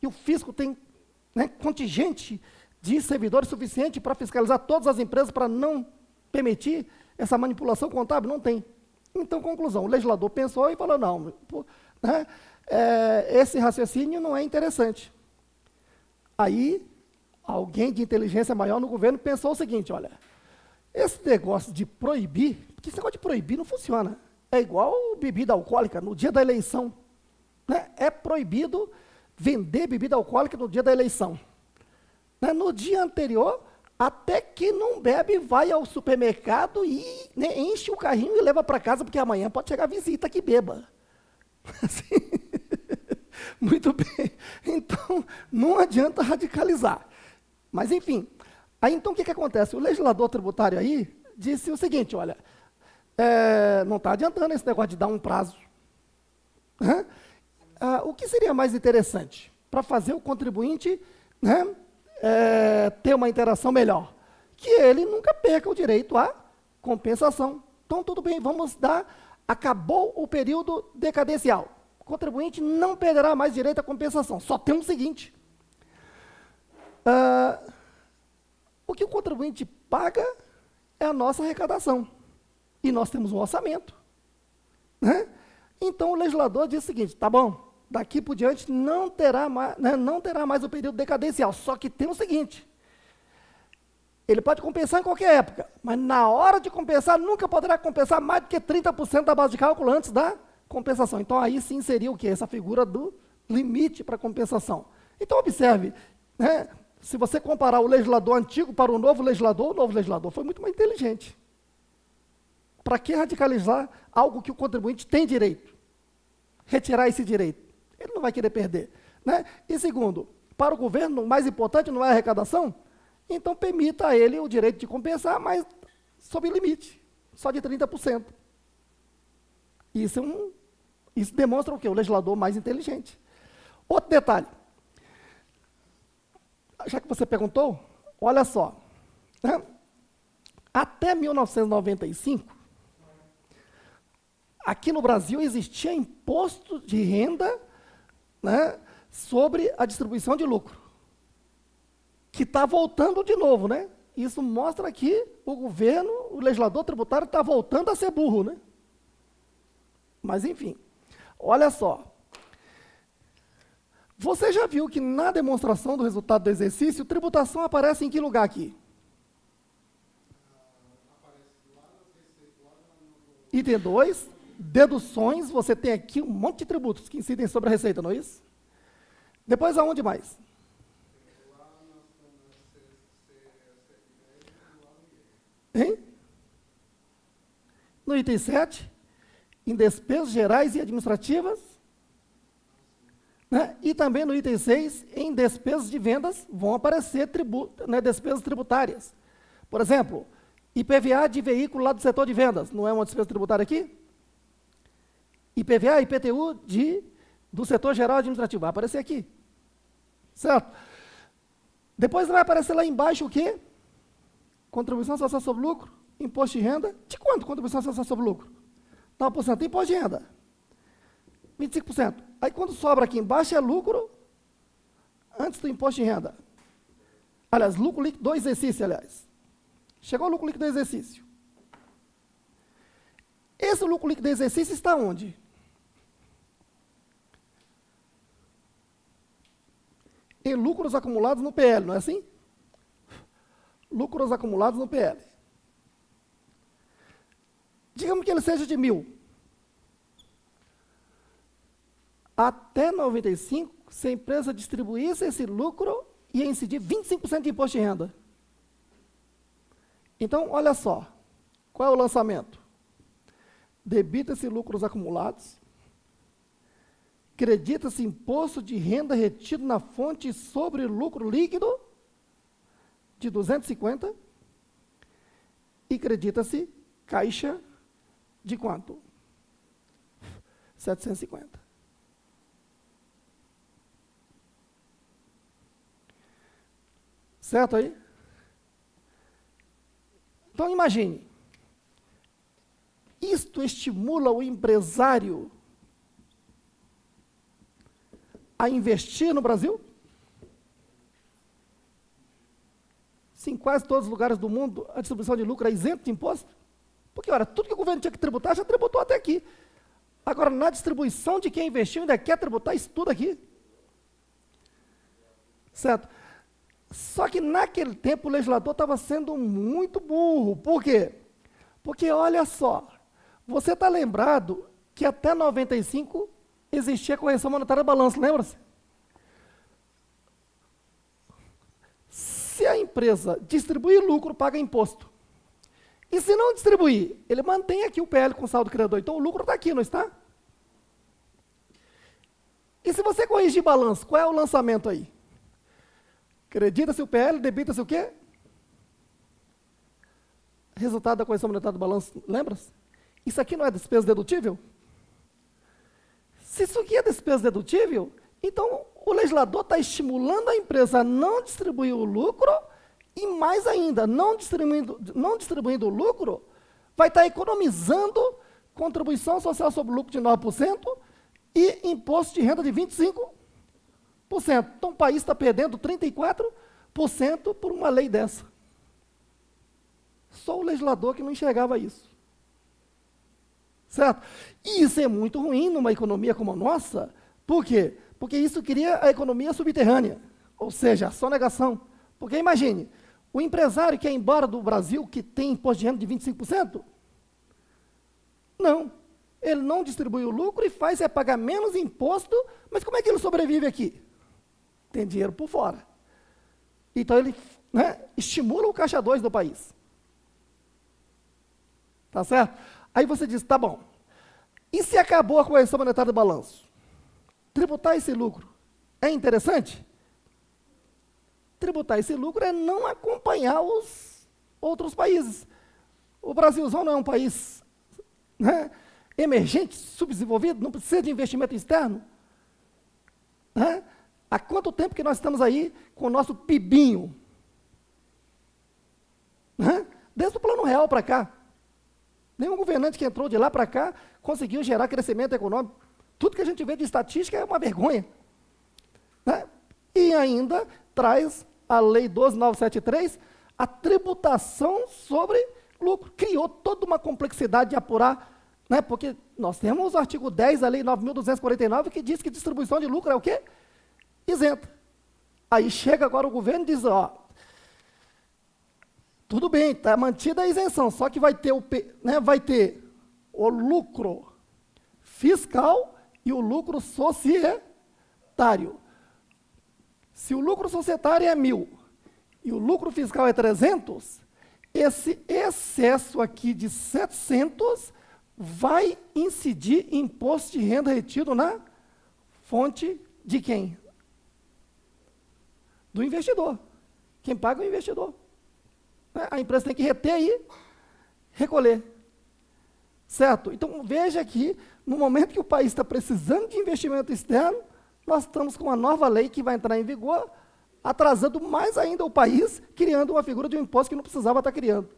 e o fisco tem, né, contingente de servidores suficiente para fiscalizar todas as empresas para não permitir essa manipulação contábil? Não tem. Então, conclusão, o legislador pensou e falou, não, né, esse raciocínio não é interessante. Aí, alguém de inteligência maior no governo pensou o seguinte, olha, esse negócio de proibir, porque esse negócio de proibir não funciona. É igual bebida alcoólica no dia da eleição. Né? É proibido vender bebida alcoólica no dia da eleição. Né? No dia anterior, até que não bebe, vai ao supermercado e, né, enche o carrinho e leva para casa, porque amanhã pode chegar visita que beba. Assim, muito bem. Então, não adianta radicalizar. Mas, enfim, aí então o que acontece? O legislador tributário aí disse o seguinte, olha, não está adiantando esse negócio de dar um prazo. O que seria mais interessante para fazer o contribuinte, né, ter uma interação melhor? Que ele nunca perca o direito à compensação. Então, tudo bem, vamos dar, acabou o período decadencial. O contribuinte não perderá mais direito à compensação. Só tem o seguinte, o que o contribuinte paga é a nossa arrecadação. E nós temos um orçamento. Né? Então, o legislador diz o seguinte, tá bom, daqui por diante não terá mais, né, não terá mais o período decadencial, só que tem o seguinte, ele pode compensar em qualquer época, mas na hora de compensar, nunca poderá compensar mais do que 30% da base de cálculo antes da compensação. Então, aí sim seria o quê? Essa figura do limite para compensação. Então, observe, né, se você comparar o legislador antigo para o novo legislador foi muito mais inteligente. Para que radicalizar algo que o contribuinte tem direito? Retirar esse direito. Ele não vai querer perder. Né? E segundo, para o governo, o mais importante não é a arrecadação? Então, permita a ele o direito de compensar, mas sob limite, só de 30%. Isso demonstra o quê? O legislador mais inteligente. Outro detalhe. Já que você perguntou, olha só. Né? Até 1995, aqui no Brasil existia imposto de renda, né, sobre a distribuição de lucro, que está voltando de novo, né? Isso mostra que o governo, o legislador tributário está voltando a ser burro, né? Mas, enfim, olha só. Você já viu que na demonstração do resultado do exercício, tributação aparece em que lugar aqui? Item 2, deduções, você tem aqui um monte de tributos que incidem sobre a receita, não é isso? Depois, aonde mais? Hein? No item 7, em despesas gerais e administrativas, né? E também no item 6, em despesas de vendas, vão aparecer né, despesas tributárias. Por exemplo, IPVA de veículo lá do setor de vendas, não é uma despesa tributária aqui? IPVA, IPTU do setor geral administrativo, vai aparecer aqui. Certo? Depois vai aparecer lá embaixo o quê? Contribuição social sobre lucro, imposto de renda. De quanto contribuição social sobre lucro? 9%. Imposto de renda. 25%. Aí quando sobra aqui embaixo é lucro antes do imposto de renda. Aliás, lucro líquido do exercício, aliás. Chegou o lucro líquido do exercício. Esse lucro líquido do exercício está onde? Em lucros acumulados no PL, não é assim? Lucros acumulados no PL. Digamos que ele seja de 1.000. Até 95, se a empresa distribuísse esse lucro, ia incidir 25% de imposto de renda. Então, olha só, qual é o lançamento? Debita-se lucros acumulados, credita-se imposto de renda retido na fonte sobre lucro líquido de 250 e credita-se caixa de quanto? 750. Certo aí? Então, imagine, isto estimula o empresário a investir no Brasil? se em quase todos os lugares do mundo a distribuição de lucro é isenta de imposto? Porque, olha, tudo que o governo tinha que tributar, já tributou até aqui. Agora, na distribuição de quem investiu, ainda quer tributar isso tudo aqui. Certo? Só que naquele tempo o legislador estava sendo muito burro. Por quê? Porque, olha só, você está lembrado que até 95 existia correção monetária de balanço, lembra-se? Se a empresa distribuir lucro, paga imposto. E se não distribuir, ele mantém aqui o PL com saldo criador. Então o lucro está aqui, não está? E se você corrigir balanço, qual é o lançamento aí? Acredita-se o PL, debita-se o quê? Resultado da correção monetária do balanço, lembra-se? Isso aqui não é despesa dedutível? Se isso aqui é despesa dedutível, então o legislador está estimulando a empresa a não distribuir o lucro e, mais ainda, não distribuindo o lucro, vai estar economizando contribuição social sobre o lucro de 9% e imposto de renda de 25%. Então o país está perdendo 34% por uma lei dessa. Só o legislador que não enxergava isso. Certo? E isso é muito ruim numa economia como a nossa. Por quê? Porque isso cria a economia subterrânea, ou seja, a sonegação. Porque imagine, o empresário que é embora do Brasil, que tem imposto de renda de 25%, não. Ele não distribui o lucro e faz pagar menos imposto, mas como é que ele sobrevive aqui? Tem dinheiro por fora. Então ele, né, estimula o caixa 2 do país. Tá certo? Aí você diz, tá bom, e se acabou a correção monetária do balanço? Tributar esse lucro é interessante? Tributar esse lucro é não acompanhar os outros países. O Brasilzão não é um país, né, emergente, subdesenvolvido, não precisa de investimento externo. Né? Há quanto tempo que nós estamos aí com o nosso PIBinho? Né? Desde o Plano Real para cá. Nenhum governante que entrou de lá para cá conseguiu gerar crescimento econômico. Tudo que a gente vê de estatística é uma vergonha. Né? E ainda traz a Lei 12.973, a tributação sobre lucro. Criou toda uma complexidade de apurar, né? Porque nós temos o artigo 10 da Lei 9.249, que diz que distribuição de lucro é o quê? Isenta. Aí chega agora o governo e diz, ó, tudo bem, está mantida a isenção, só que vai ter vai ter o lucro fiscal e o lucro societário. Se o lucro societário é 1.000 e o lucro fiscal é 300, esse excesso aqui de 700 vai incidir em imposto de renda retido na fonte de quem? Do investidor. Quem paga é o investidor. A empresa tem que reter e recolher. Certo? Então, veja que, no momento que o país está precisando de investimento externo, nós estamos com uma nova lei que vai entrar em vigor, atrasando mais ainda o país, criando uma figura de um imposto que não precisava estar criando.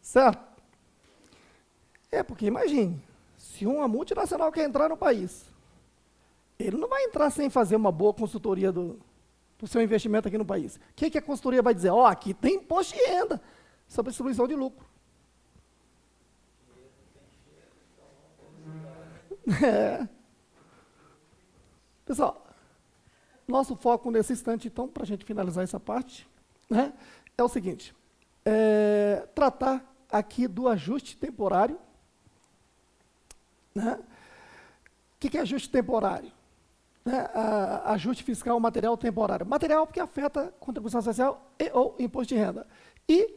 Certo? Porque imagine, se uma multinacional quer entrar no país, ele não vai entrar sem fazer uma boa consultoria do seu investimento aqui no país. O que a consultoria vai dizer? Ó, aqui tem imposto de renda sobre distribuição de lucro. Pessoal, nosso foco nesse instante, então, para a gente finalizar essa parte, né, é o seguinte, tratar aqui do ajuste temporário. Né? O que é ajuste temporário? Ajuste fiscal material temporário. Material porque afeta contribuição social e ou imposto de renda. E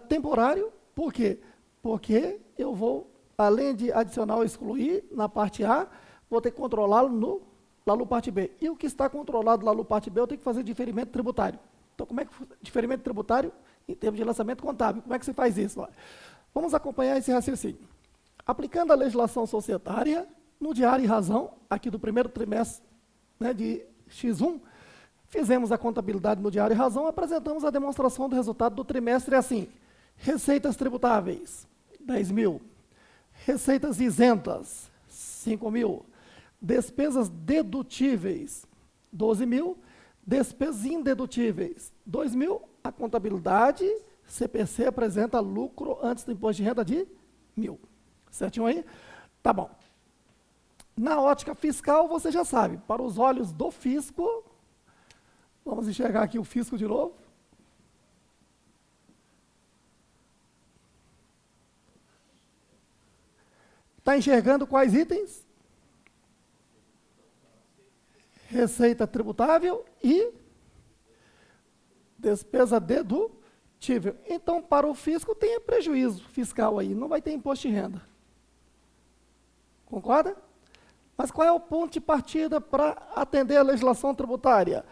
temporário, por quê? Porque eu vou, além de adicionar ou excluir na parte A, vou ter que controlá-lo lá no parte B. E o que está controlado lá no parte B, eu tenho que fazer diferimento tributário. Então, como é que diferimento tributário em termos de lançamento contábil? Como é que se faz isso? Vamos acompanhar esse raciocínio. Aplicando a legislação societária, no Diário e Razão, aqui do primeiro trimestre, né, de X1, fizemos a contabilidade no Diário e Razão, apresentamos a demonstração do resultado do trimestre assim: receitas tributáveis, 10.000, receitas isentas, 5.000, despesas dedutíveis, 12.000, Despesas indedutíveis, 2.000. A contabilidade, CPC, apresenta lucro antes do imposto de renda de 1.000. Certinho aí? Tá bom. Na ótica fiscal, você já sabe, para os olhos do fisco, vamos enxergar aqui o fisco de novo. Está enxergando quais itens? Receita tributável e despesa dedutível. Então, para o fisco, tem prejuízo fiscal aí, não vai ter imposto de renda. Concorda? Mas qual é o ponto de partida para atender a legislação tributária?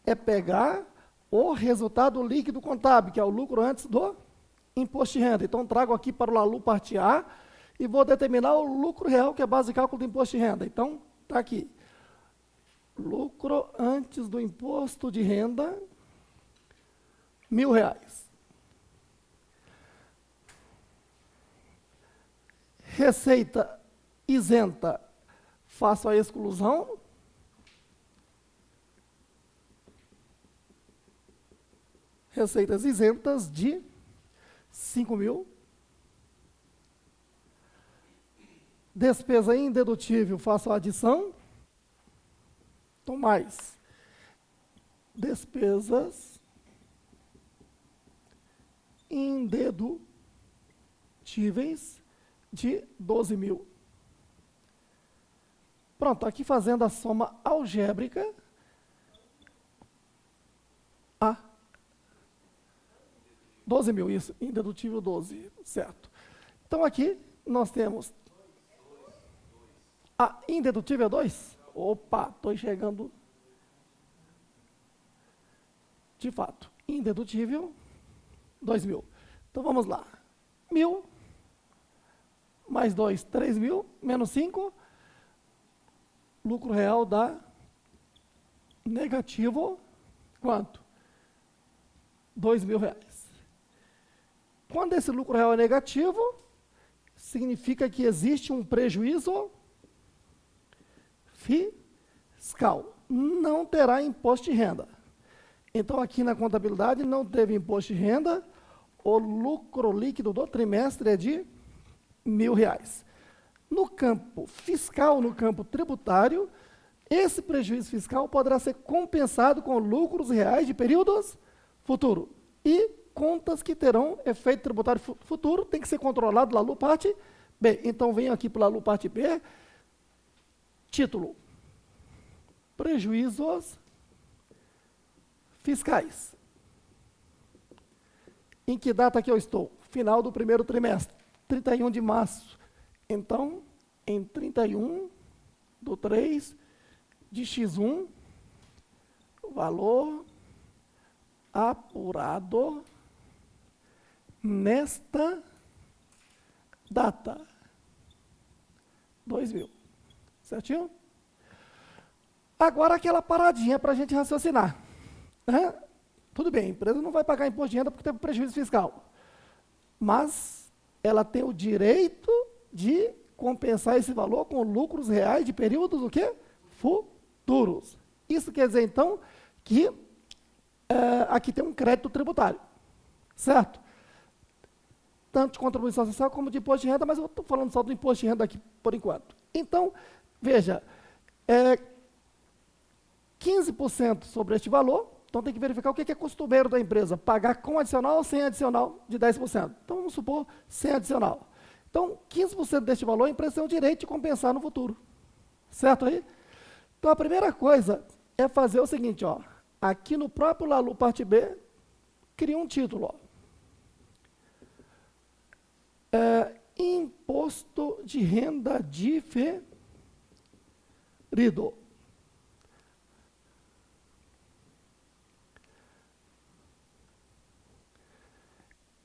É pegar o resultado líquido contábil, que é o lucro antes do imposto de renda. Então, trago aqui para o LALU parte A e vou determinar o lucro real, que é a base de cálculo do imposto de renda. Então, está aqui. Lucro antes do imposto de renda, R$ 1.000. Receita isenta, faço a exclusão. Receitas isentas de 5.000. Despesa indedutível, faço a adição. Então, mais despesas indedutíveis de 12.000. Pronto, aqui fazendo a soma algébrica. A 12.000, isso, indedutível 12, certo. Então, aqui nós temos... A indedutível é 2? Opa, estou enxergando. De fato, indedutível, 2.000. Então, vamos lá. 1.000, mais 2, 3.000, menos 5. Lucro real dá negativo, quanto? R$ 2.000. Quando esse lucro real é negativo, significa que existe um prejuízo fiscal. Não terá imposto de renda. Então, aqui na contabilidade, não teve imposto de renda, o lucro líquido do trimestre é de R$ 1.000. No campo fiscal, no campo tributário, esse prejuízo fiscal poderá ser compensado com lucros reais de períodos futuros. E contas que terão efeito tributário futuro tem que ser controlado lá no parte B. Então, venho aqui para o parte B, título, prejuízos fiscais. Em que data que eu estou? Final do primeiro trimestre, 31 de março. Então, em 31/3 de X1, valor apurado nesta data, 2.000. Certinho? Agora, aquela paradinha para a gente raciocinar. Né? Tudo bem, a empresa não vai pagar imposto de renda porque teve prejuízo fiscal. Mas ela tem o direito de compensar esse valor com lucros reais de períodos o quê? Futuros. Isso quer dizer, então, que aqui tem um crédito tributário. Certo? Tanto de contribuição social como de imposto de renda, mas eu estou falando só do imposto de renda aqui por enquanto. Então, veja, 15% sobre este valor, então tem que verificar o que é costumeiro da empresa, pagar com adicional ou sem adicional de 10%. Então, vamos supor, sem adicional. Então, 15% deste valor, a empresa tem o direito de compensar no futuro. Certo aí? Então, a primeira coisa é fazer o seguinte, ó, aqui no próprio LALU parte B, cria um título, ó. Imposto de renda diferido.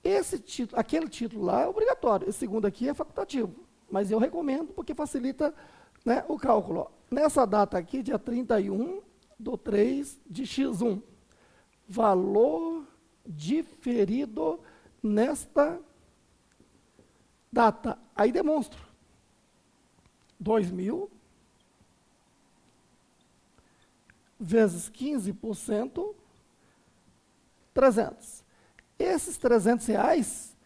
Esse título, aquele título lá é obrigatório, esse segundo aqui é facultativo, mas eu recomendo porque facilita, né, o cálculo. Ó. Nessa data aqui, dia 31/3 de X1, valor diferido nesta data. Aí demonstro. 2.000 vezes 15%, 300. Esses R$ 300,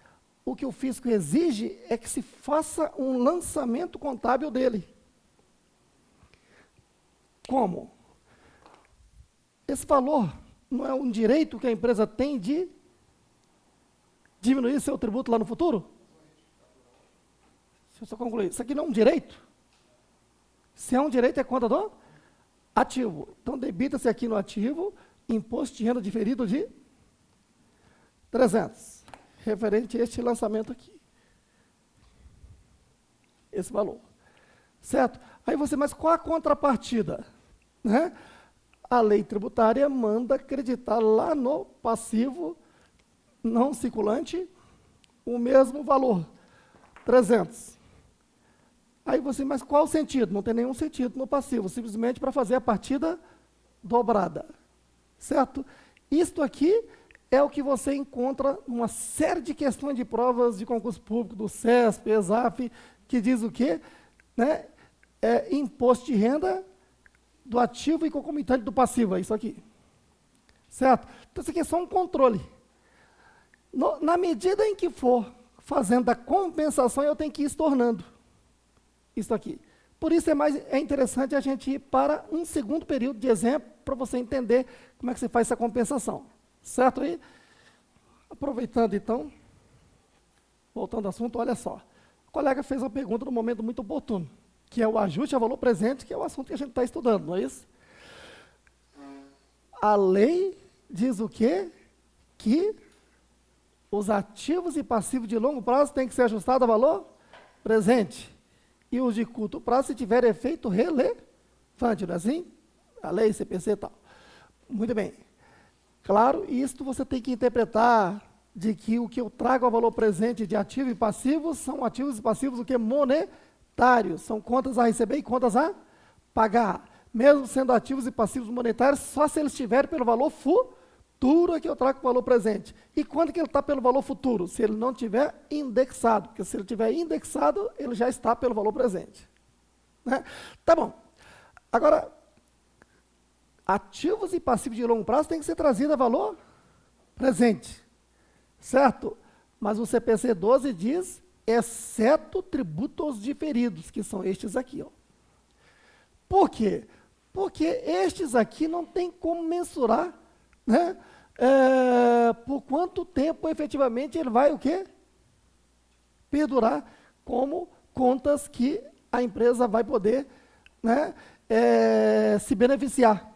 o que o fisco exige é que se faça um lançamento contábil dele. Como? Esse valor não é um direito que a empresa tem de diminuir seu tributo lá no futuro? Deixa eu só concluir. Isso aqui não é um direito? Se é um direito, é conta do ativo. Então, debita-se aqui no ativo, imposto de renda diferido de 300, referente a este lançamento aqui. Esse valor. Certo? Aí você, mas qual a contrapartida? Né? A lei tributária manda acreditar lá no passivo não circulante o mesmo valor, 300. Aí você, mas qual o sentido? Não tem nenhum sentido no passivo, simplesmente para fazer a partida dobrada. Certo? Isto aqui é o que você encontra numa série de questões de provas de concurso público, do CESP, ESAF, que diz o quê? Né? Imposto de renda do ativo e concomitante do passivo, é isso aqui. Certo? Então, isso aqui é só um controle. Na medida em que for fazendo a compensação, eu tenho que ir estornando isso aqui. Por isso é interessante a gente ir para um segundo período de exemplo, para você entender como é que você faz essa compensação. Certo aí? Aproveitando então, voltando ao assunto, olha só. O colega fez uma pergunta num momento muito oportuno, que é o ajuste a valor presente, que é o assunto que a gente está estudando, não é isso? A lei diz o quê? Que os ativos e passivos de longo prazo têm que ser ajustados a valor presente. E os de curto prazo, se tiver efeito relevante, não é assim? A lei, CPC e tal. Muito bem. Claro, isto você tem que interpretar de que o que eu trago a valor presente de ativo e passivo são ativos e passivos o que? Monetários. São contas a receber e contas a pagar. Mesmo sendo ativos e passivos monetários, só se eles estiverem pelo valor futuro é que eu trago o valor presente. E quando que ele está pelo valor futuro? Se ele não estiver indexado, porque se ele estiver indexado, ele já está pelo valor presente. Né? Tá bom. Agora, ativos e passivos de longo prazo têm que ser trazidos a valor presente. Certo? Mas o CPC 12 diz, exceto tributos diferidos, que são estes aqui. Ó. Por quê? Porque estes aqui não tem como mensurar, né? Por quanto tempo efetivamente ele vai o quê? Perdurar como contas que a empresa vai poder, né, se beneficiar.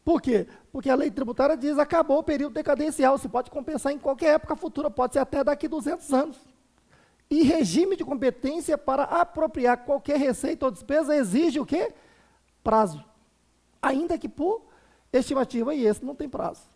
Por quê? Porque a lei tributária diz, acabou o período decadencial, se pode compensar em qualquer época futura, pode ser até daqui 200 anos. E regime de competência para apropriar qualquer receita ou despesa exige o quê? Prazo. Ainda que por estimativa, e esse não tem prazo.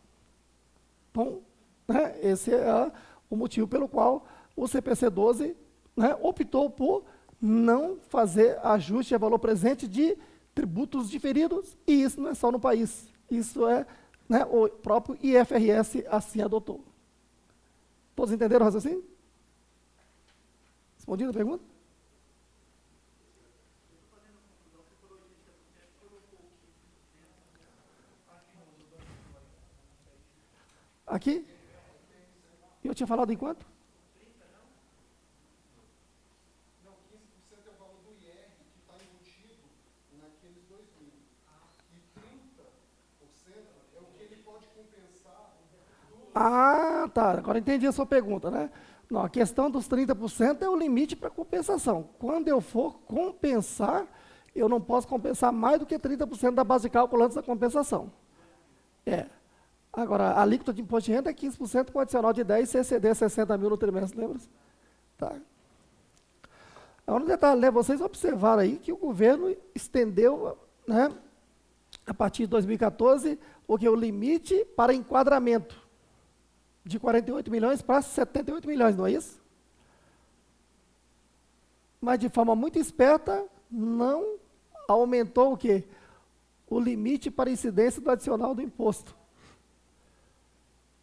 Então, né, esse é o motivo pelo qual o CPC 12, né, optou por não fazer ajuste a valor presente de tributos diferidos, e isso não é só no país, isso é, né, o próprio IFRS assim adotou. Todos entenderam o raciocínio? Respondido a pergunta? Aqui? Eu tinha falado em quanto? Não, 15% é o valor do IR que está embutido naqueles 2.000. E 30% é o que ele pode compensar do... Ah, tá. Agora entendi a sua pergunta, né? Não, a questão dos 30% é o limite para compensação. Quando eu for compensar, eu não posso compensar mais do que 30% da base de cálculo antes da compensação. Agora, a alíquota de imposto de renda é 15% com adicional de 10 se exceder 60 mil no trimestre, lembra? Tá. Agora, um detalhe, né? Vocês observaram aí que o governo estendeu, né, a partir de 2014, o limite para enquadramento de 48 milhões para 78 milhões, não é isso? Mas de forma muito esperta, não aumentou o quê? O limite para incidência do adicional do imposto.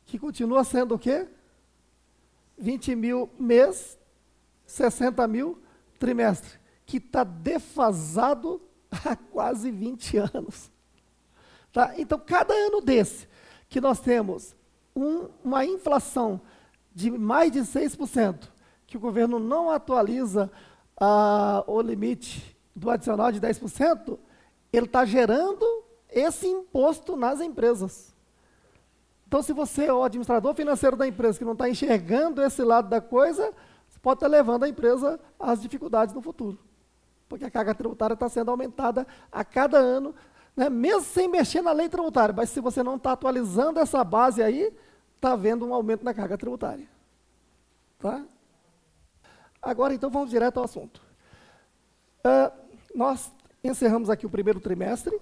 Que continua sendo o quê? 20 mil mês, 60 mil trimestre, que está defasado há quase 20 anos. Tá? Então, cada ano desse que nós temos uma inflação de mais de 6%, que o governo não atualiza o limite do adicional de 10%, ele está gerando esse imposto nas empresas. Então, se você é o administrador financeiro da empresa que não está enxergando esse lado da coisa, você pode estar levando a empresa às dificuldades no futuro. Porque a carga tributária está sendo aumentada a cada ano, né, mesmo sem mexer na lei tributária. Mas se você não está atualizando essa base aí, está havendo um aumento na carga tributária. Tá? Agora, então, vamos direto ao assunto. Nós encerramos aqui o primeiro trimestre.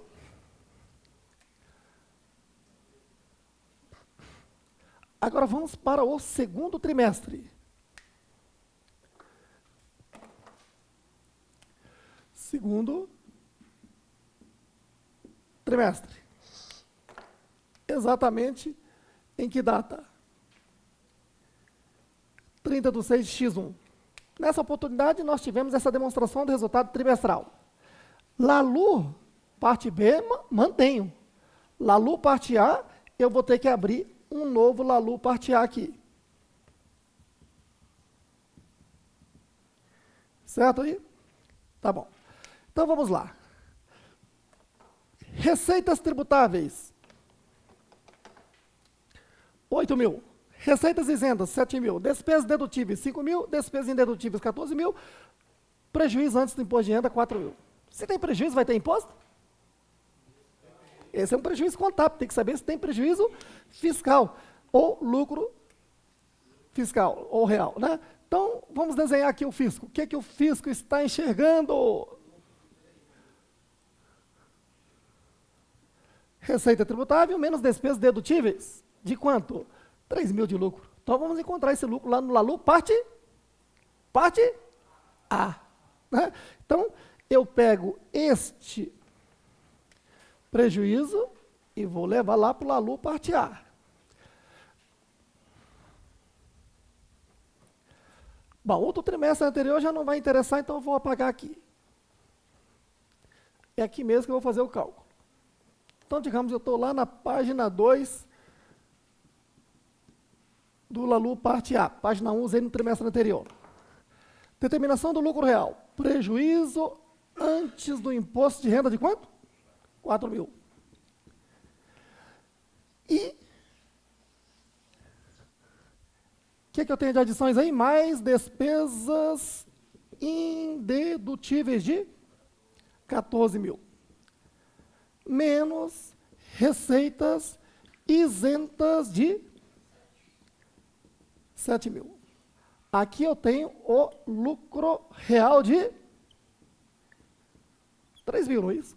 Agora vamos para o segundo trimestre. Segundo trimestre. Exatamente em que data? 30/6/X1. Nessa oportunidade, nós tivemos essa demonstração do resultado trimestral. LALU, parte B, mantenho. LALU, parte A, eu vou ter que abrir um novo LALU, parte A aqui. Certo aí? Tá bom. Então, vamos lá. Receitas tributáveis. 8 mil. Receitas isentas, 7 mil. Despesas dedutíveis, 5 mil. Despesas indedutíveis, 14 mil. Prejuízo antes do imposto de renda, 4 mil. Se tem prejuízo, vai ter imposto? Esse é um prejuízo contábil. Tem que saber se tem prejuízo fiscal ou lucro fiscal ou real, né? Então, vamos desenhar aqui o fisco. O que é que o fisco está enxergando? Receita tributável menos despesas dedutíveis. De quanto? 3 mil de lucro. Então, vamos encontrar esse lucro lá no LALU, parte A. Né? Então, eu pego este prejuízo e vou levar lá para o LALU, parte A. Bom, outro trimestre anterior já não vai interessar, então eu vou apagar aqui. É aqui mesmo que eu vou fazer o cálculo. Então, digamos, eu estou lá na página 2 do LALU, parte A. Página 1, usei no trimestre anterior. Determinação do lucro real. Prejuízo antes do imposto de renda de quanto? 4 mil. E o que eu tenho de adições aí? Mais despesas indedutíveis de 14 mil. Menos receitas isentas de 7 mil. Aqui eu tenho o lucro real de 3 mil, não é isso?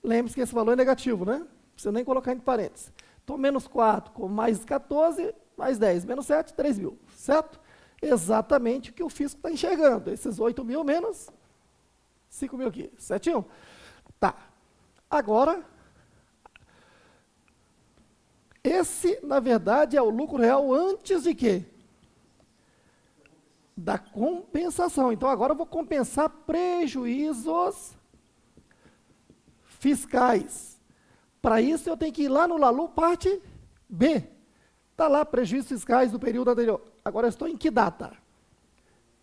Lembre-se que esse valor é negativo, né? Não precisa nem colocar entre parênteses. Então, menos 4, com mais 14, mais 10, menos 7, 3 mil, certo? Exatamente o que o fisco está enxergando. Esses 8 mil menos 5 mil aqui, certinho? Tá. Agora, esse, na verdade, é o lucro real antes de quê? Da compensação. Então, agora eu vou compensar prejuízos fiscais. Para isso, eu tenho que ir lá no LALU, parte B. Está lá, prejuízos fiscais do período anterior. Agora, eu estou em que data?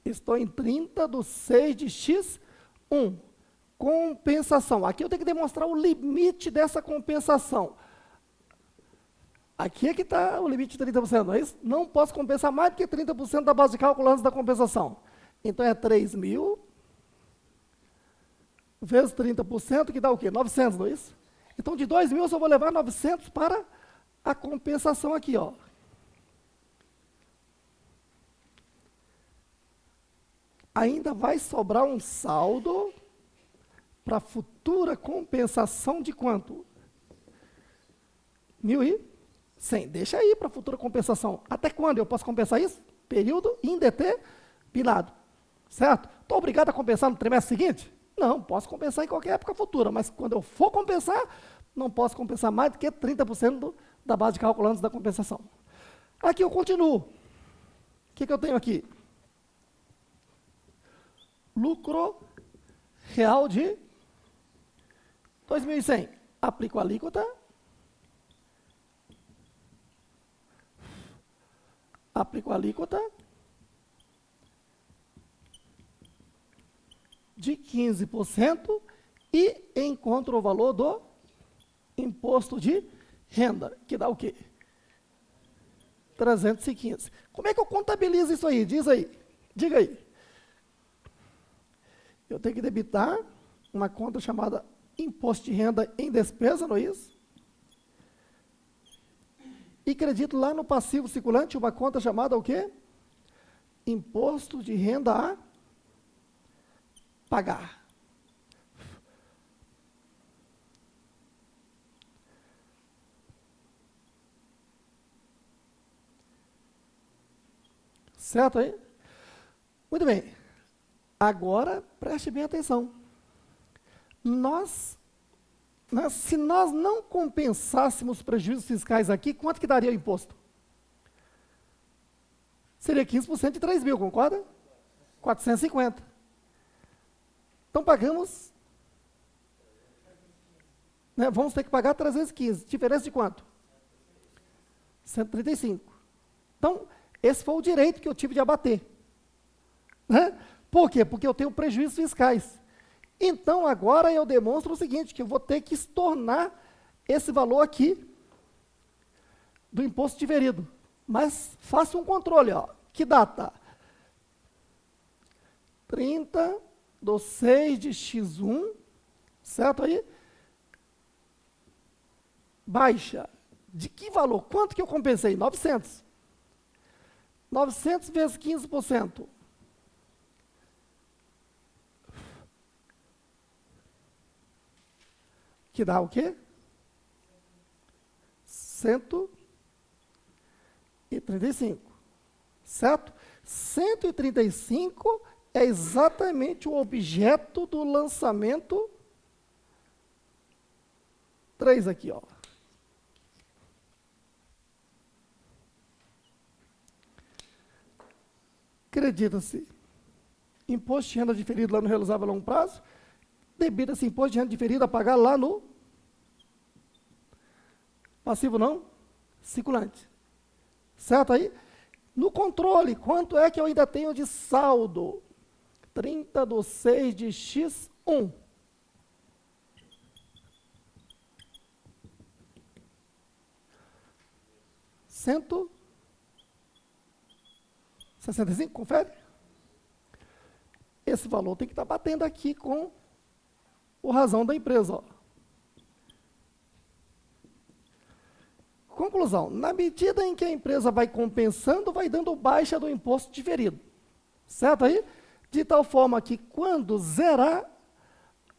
Estou em 30/6/X1. Compensação. Aqui eu tenho que demonstrar o limite dessa compensação. Aqui é que está o limite de 30%, não é isso? Não posso compensar mais do que 30% da base de cálculo antes da compensação. Então, é 3 mil vezes 30%, que dá o quê? 900, não é isso? Então, de 2 mil, eu só vou levar 900 para a compensação aqui, ó. Ainda vai sobrar um saldo para futura compensação de quanto? 1.100. Deixa aí para futura compensação. Até quando eu posso compensar isso? Período indeterminado. Certo? Estou obrigado a compensar no trimestre seguinte? Não, posso compensar em qualquer época futura, mas quando eu for compensar, não posso compensar mais do que 30% da base de cálculo antes da compensação. Aqui eu continuo. O que eu tenho aqui? Lucro real de 2.100. Aplico a alíquota. Aplico a alíquota de 15% e encontro o valor do imposto de renda, que dá o quê? 315. Como é que eu contabilizo isso aí? Diz aí. Diga aí. Eu tenho que debitar uma conta chamada imposto de renda em despesa, não é isso? E credito lá no passivo circulante uma conta chamada o quê? Imposto de renda a pagar. Certo aí? Muito bem. Agora, preste bem atenção. Se nós não compensássemos prejuízos fiscais aqui, quanto que daria o imposto? Seria 15% de 3 mil, concorda? 450. Então pagamos, né, vamos ter que pagar 315. Diferença de quanto? 135. Então, esse foi o direito que eu tive de abater. Né? Por quê? Porque eu tenho prejuízos fiscais. Então, agora eu demonstro o seguinte, que eu vou ter que estornar esse valor aqui do imposto diferido. Mas faça um controle, ó. Que data? 30/6 de X1, certo aí? Baixa. De que valor? Quanto que eu compensei? 900. 900 vezes 15%. Que dá o quê? 135. Certo? 135 é exatamente o objeto do lançamento 3 aqui, ó. Acredita-se, imposto de renda diferido lá no realizável a longo prazo, debita-se imposto de renda diferido a pagar lá no passivo não, circulante. Certo aí? No controle, quanto é que eu ainda tenho de saldo? 30/6 de X1. Cento 65, confere? Esse valor tem que estar batendo aqui com o razão da empresa. Ó. Conclusão, na medida em que a empresa vai compensando, vai dando baixa do imposto diferido. Certo aí? De tal forma que quando zerar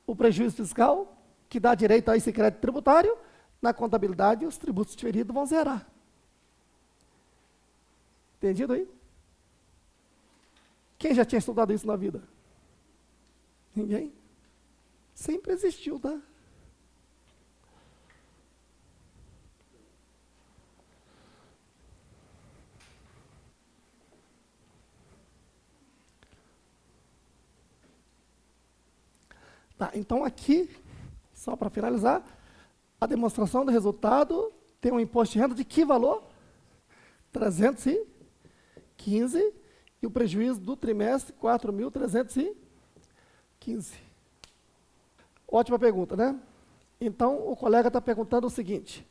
o prejuízo fiscal, que dá direito a esse crédito tributário, na contabilidade os tributos diferidos vão zerar. Entendido aí? Quem já tinha estudado isso na vida? Ninguém? Sempre existiu, tá? Tá, então aqui, só para finalizar, a demonstração do resultado tem um imposto de renda de que valor? 315, e o prejuízo do trimestre, 4.315. Ótima pergunta, né? Então, o colega está perguntando o seguinte: